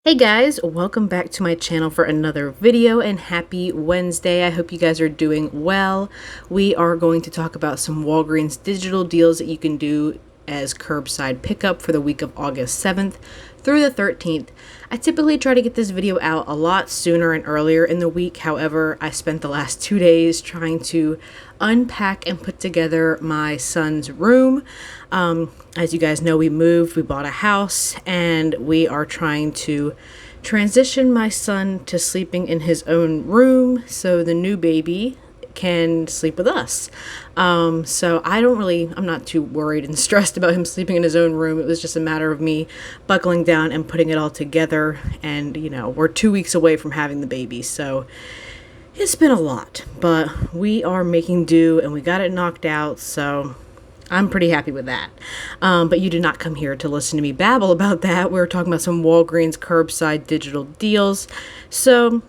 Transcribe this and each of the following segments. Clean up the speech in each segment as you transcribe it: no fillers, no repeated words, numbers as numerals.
Hey guys, welcome back to my channel for another video and happy Wednesday. I hope you guys are doing well. We are going to talk about some Walgreens digital deals that you can do as curbside pickup for the week of August 7th through the 13th. I typically try to get this video out a lot sooner and earlier in the week. However, I spent the last 2 days trying to unpack and put together my son's room. As you guys know, we moved, we bought a house, and we are trying to transition my son to sleeping in his own room so the new baby can sleep with us. So I'm not too worried and stressed about him sleeping in his own room. It was just a matter of me buckling down and putting it all together. And, we're 2 weeks away from having the baby. So it's been a lot, but we are making do and we got it knocked out. So I'm pretty happy with that. But you did not come here to listen to me babble about that. We're talking about some Walgreens curbside digital deals. So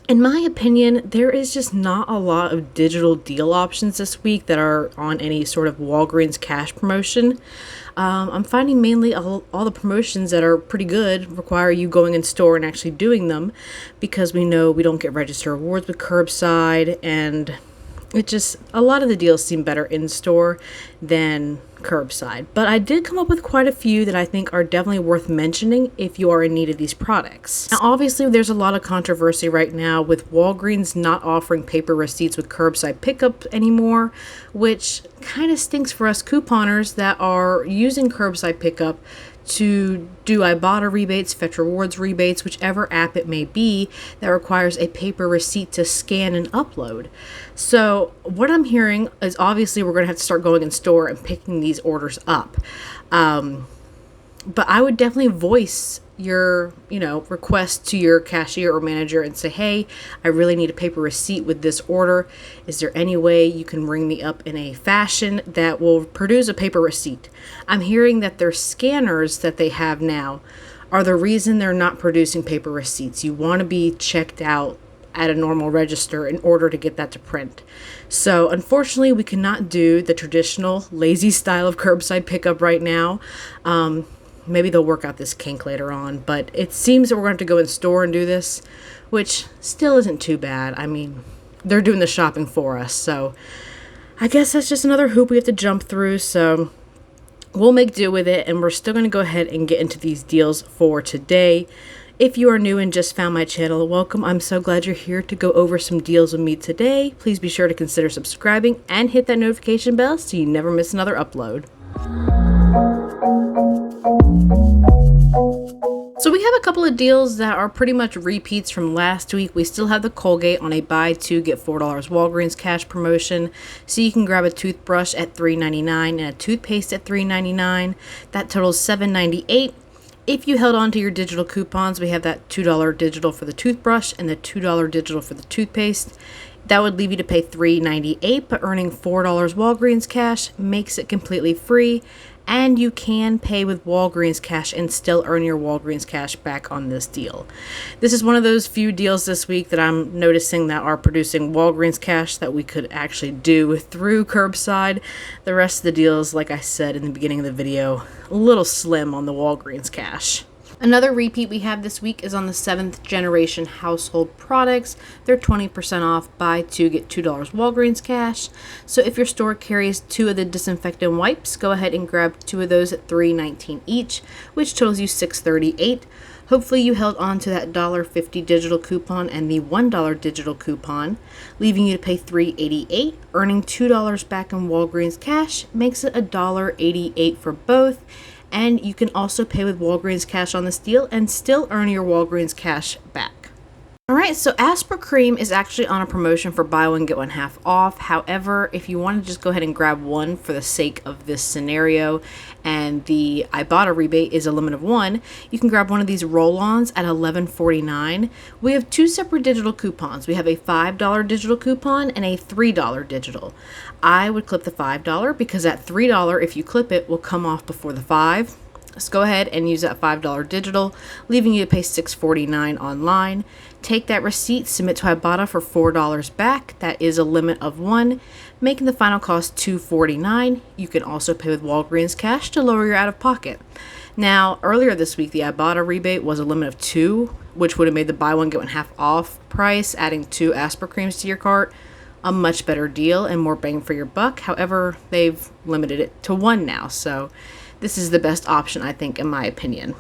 in my opinion, there is just not a lot of digital deal options this week that are on any sort of Walgreens cash promotion. I'm finding mainly all the promotions that are pretty good require you going in store and actually doing them, because we know we don't get register rewards with curbside, and a lot of the deals seem better in store than curbside. But I did come up with quite a few that I think are definitely worth mentioning if you are in need of these products. Now, obviously, there's a lot of controversy right now with Walgreens not offering paper receipts with curbside pickup anymore, which kind of stinks for us couponers that are using curbside pickup to do Ibotta rebates, Fetch Rewards rebates, whichever app it may be that requires a paper receipt to scan and upload. So what I'm hearing is obviously we're going to have to start going in store and picking these orders up. But I would definitely voice your, request to your cashier or manager and say, hey, I really need a paper receipt with this order. Is there any way you can ring me up in a fashion that will produce a paper receipt? I'm hearing that their scanners that they have now are the reason they're not producing paper receipts. You want to be checked out at a normal register in order to get that to print. So unfortunately, we cannot do the traditional lazy style of curbside pickup right now. Maybe they'll work out this kink later on, but it seems that we're going to have to go in store and do this, which still isn't too bad. I mean, they're doing the shopping for us, so I guess that's just another hoop we have to jump through. So we'll make do with it, and we're still going to go ahead and get into these deals for today. If you are new and just found my channel, welcome. I'm so glad you're here to go over some deals with me today. Please be sure to consider subscribing and hit that notification bell so you never miss another upload. So we have a couple of deals that are pretty much repeats from last week. We still have the Colgate on a buy two get $4 Walgreens cash promotion. So you can grab a toothbrush at $3.99 and a toothpaste at $3.99. That totals $7.98. If you held on to your digital coupons, we have that $2 digital for the toothbrush and the $2 digital for the toothpaste. That would leave you to pay $3.98, but earning $4 Walgreens cash makes it completely free. And you can pay with Walgreens cash and still earn your Walgreens cash back on this deal. This is one of those few deals this week that I'm noticing that are producing Walgreens cash that we could actually do through curbside. The rest of the deals, like I said in the beginning of the video, a little slim on the Walgreens cash. Another repeat we have this week is on the 7th generation household products. They're 20% off, buy two, get $2 Walgreens cash. So if your store carries 2 of the disinfectant wipes, go ahead and grab 2 of those at $3.19 each, which totals you $6.38. Hopefully you held on to that $1.50 digital coupon and the $1 digital coupon, leaving you to pay $3.88. Earning $2 back in Walgreens cash makes it $1.88 for both. And you can also pay with Walgreens cash on this deal and still earn your Walgreens cash back. Alright, so Aspercream is actually on a promotion for buy one, get one half off. However, if you want to just go ahead and grab one for the sake of this scenario, and the Ibotta rebate is a limit of 1, you can grab one of these roll-ons at $11.49. We have 2 separate digital coupons. We have a $5 digital coupon and a $3 digital. I would clip the $5 because that $3, if you clip it, will come off before the $5. So go ahead and use that $5 digital, leaving you to pay $6.49 online. Take that receipt, submit to Ibotta for $4 back. That is a limit of 1, making the final cost $2.49. You can also pay with Walgreens cash to lower your out-of-pocket. Now, earlier this week, the Ibotta rebate was a limit of 2, which would have made the buy one, get one half off price, adding 2 Aspercreams to your cart a much better deal and more bang for your buck. However, they've limited it to 1 now, so this is the best option, I think, in my opinion.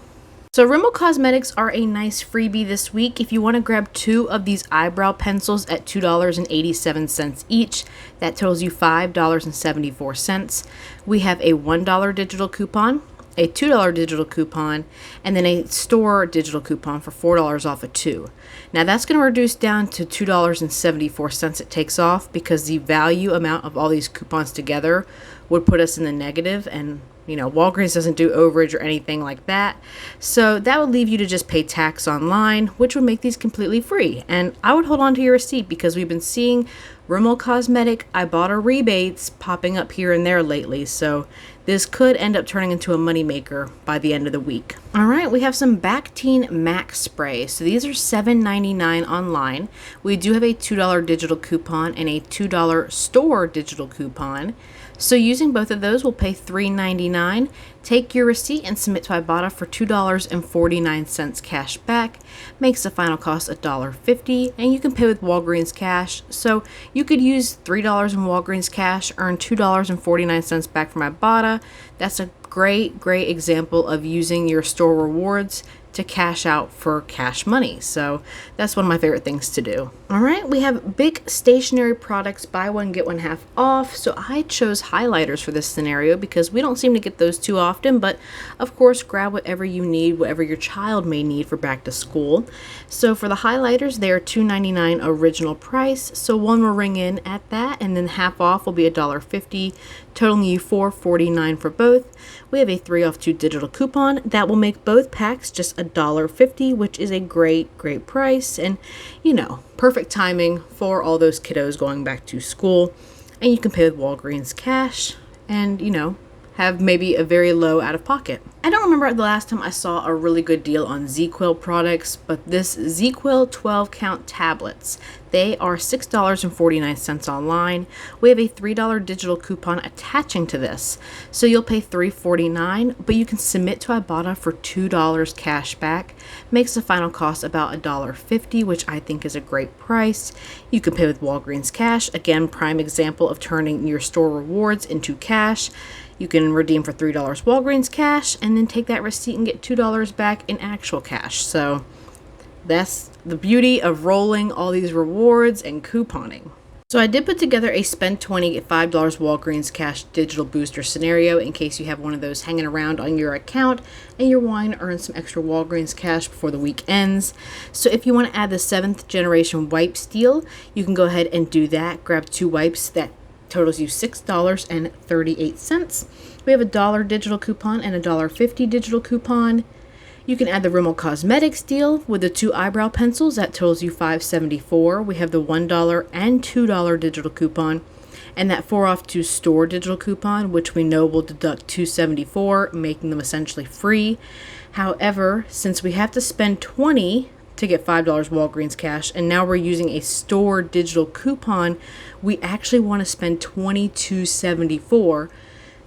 So Rimmel Cosmetics are a nice freebie this week. If you want to grab 2 of these eyebrow pencils at $2.87 each, that totals you $5.74. We have a $1 digital coupon, a $2 digital coupon, and then a store digital coupon for $4 off of 2. Now that's going to reduce down to $2.74 it takes off, because the value amount of all these coupons together would put us in the negative, and you know, Walgreens doesn't do overage or anything like that. So that would leave you to just pay tax online, which would make these completely free. And I would hold on to your receipt, because we've been seeing Rimmel Cosmetic Ibotta rebates popping up here and there lately. So this could end up turning into a moneymaker by the end of the week. All right, we have some Bactine Mac Spray. So these are $7.99 online. We do have a $2 digital coupon and a $2 store digital coupon. So using both of those, we'll pay $3.99. Take your receipt and submit to Ibotta for $2.49 cash back. Makes the final cost $1.50, and you can pay with Walgreens cash. So you could use $3 in Walgreens cash, earn $2.49 back from Ibotta. That's a great example of using your store rewards to cash out for cash money. So that's one of my favorite things to do. All right, we have Bic stationery products, buy one, get one half off. So I chose highlighters for this scenario because we don't seem to get those too often, but of course, grab whatever you need, whatever your child may need for back to school. So for the highlighters, they are $2.99 original price. So one will ring in at that, and then half off will be $1.50, totaling you $4.49 for both. We have a 3 off 2 digital coupon that will make both packs just $1.50, which is a great price, and you know, perfect timing for all those kiddos going back to school. And you can pay with Walgreens cash, and you know, have maybe a very low out of pocket. I don't remember the last time I saw a really good deal on ZzzQuil products, but this ZzzQuil 12 count tablets, they are $6.49 online. We have a $3 digital coupon attaching to this. So you'll pay $3.49, but you can submit to Ibotta for $2 cash back. Makes the final cost about $1.50, which I think is a great price. You can pay with Walgreens cash. Again, prime example of turning your store rewards into cash. You can redeem for $3 Walgreens cash, and then take that receipt and get $2 back in actual cash. So that's the beauty of rolling all these rewards and couponing. So I did put together a spend $20, get $5 Walgreens cash digital booster scenario in case you have one of those hanging around on your account and you're wanting to earn some extra Walgreens cash before the week ends. So if you want to add the 7th generation wipes deal, you can go ahead and do that. Grab 2 wipes that totals you $6.38. We have a $1 digital coupon and a $1.50 digital coupon. You can add the Rimmel Cosmetics deal with the 2 eyebrow pencils. That totals you $5.74. We have the $1 and $2 digital coupon, and that 4 off 2 store digital coupon, which we know will deduct $2.74, making them essentially free. However, since we have to spend $20 to get $5 Walgreens cash, and now we're using a store digital coupon, we actually want to spend $22.74.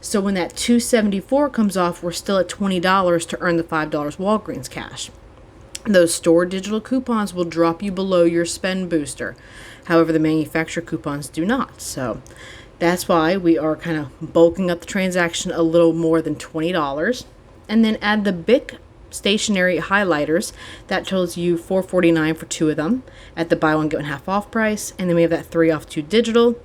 So when that $2.74 comes off, we're still at $20 to earn the $5 Walgreens cash. Those store digital coupons will drop you below your spend booster. However, the manufacturer coupons do not. So that's why we are kind of bulking up the transaction a little more than $20. And then add the Bic stationery highlighters. That totals you $4.49 for 2 of them at the buy one get one half off price. And then we have that 3 off 2 digital.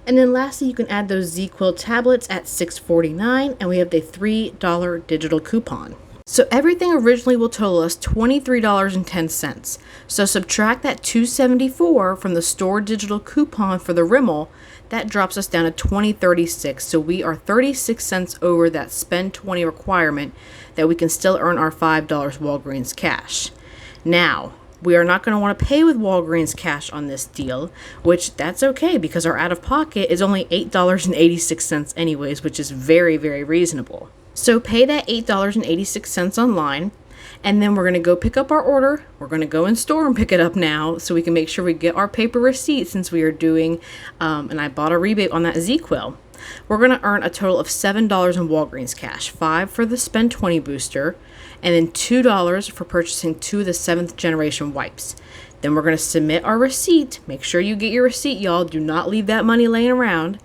And then lastly, you can add those ZzzQuil tablets at $6.49, and we have the $3 digital coupon. So everything originally will total us $23.10. So subtract that $2.74 from the store digital coupon for the Rimmel, that drops us down to $20.36. So we are 36 cents over that spend $20 requirement that we can still earn our $5 Walgreens cash. Now, we are not going to want to pay with Walgreens cash on this deal, which that's okay because our out-of-pocket is only $8.86 anyways, which is very reasonable. So pay that $8.86 online, and then we're going to go pick up our order. We're going to go in store and pick it up now so we can make sure we get our paper receipt, since we are doing an Ibotta rebate on that ZzzQuil. we're going to earn a total of $7 in Walgreens cash, $5 for the Spend 20 booster, and then $2 for purchasing 2 of the 7th generation wipes. Then we're going to submit our receipt. Make sure you get your receipt, y'all. Do not leave that money laying around.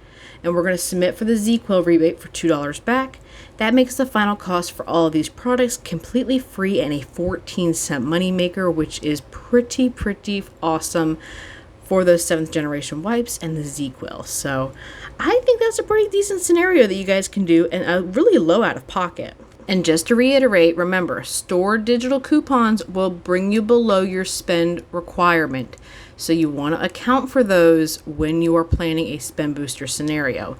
And we're going to submit for the ZzzQuil rebate for $2 back. That makes the final cost for all of these products completely free and a 14-cent moneymaker, which is pretty awesome for those 7th generation wipes and the ZzzQuil. So I think that's a pretty decent scenario that you guys can do and a really low out of pocket. And just to reiterate, remember, store digital coupons will bring you below your spend requirement. So you want to account for those when you are planning a spend booster scenario.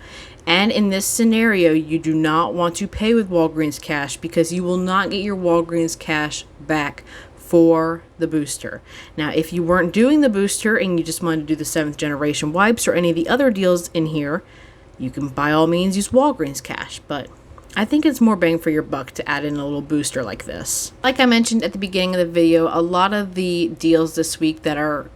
And in this scenario, you do not want to pay with Walgreens cash because you will not get your Walgreens cash back for the booster. Now, if you weren't doing the booster and you just wanted to do the 7th generation wipes or any of the other deals in here, you can by all means use Walgreens cash. But I think it's more bang for your buck to add in a little booster like this. Like I mentioned at the beginning of the video, a lot of the deals this week that are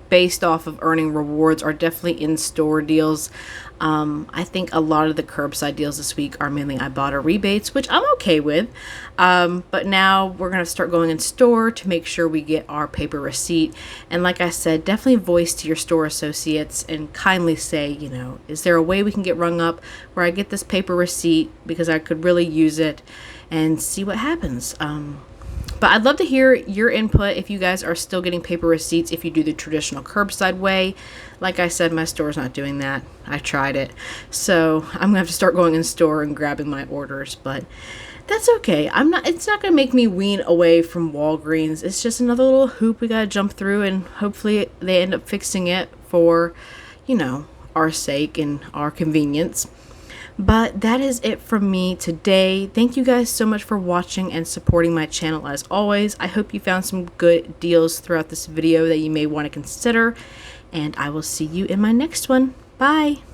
based off of earning rewards are definitely in-store deals. I think a lot of the curbside deals this week are mainly Ibotta rebates, which I'm okay with. But now we're going to start going in store to make sure we get our paper receipt. And like I said, definitely voice to your store associates and kindly say, you know, is there a way we can get rung up where I get this paper receipt because I could really use it, and see what happens. But I'd love to hear your input if you guys are still getting paper receipts if you do the traditional curbside way. Like I said, my store's not doing that. I tried it. So I'm going to have to start going in store and grabbing my orders. But that's okay. It's not going to make me wean away from Walgreens. It's just another little hoop we got to jump through, and hopefully they end up fixing it for, you know, our sake and our convenience. But that is it from me today. Thank you guys so much for watching and supporting my channel as always. I hope you found some good deals throughout this video that you may want to consider. And I will see you in my next one. Bye!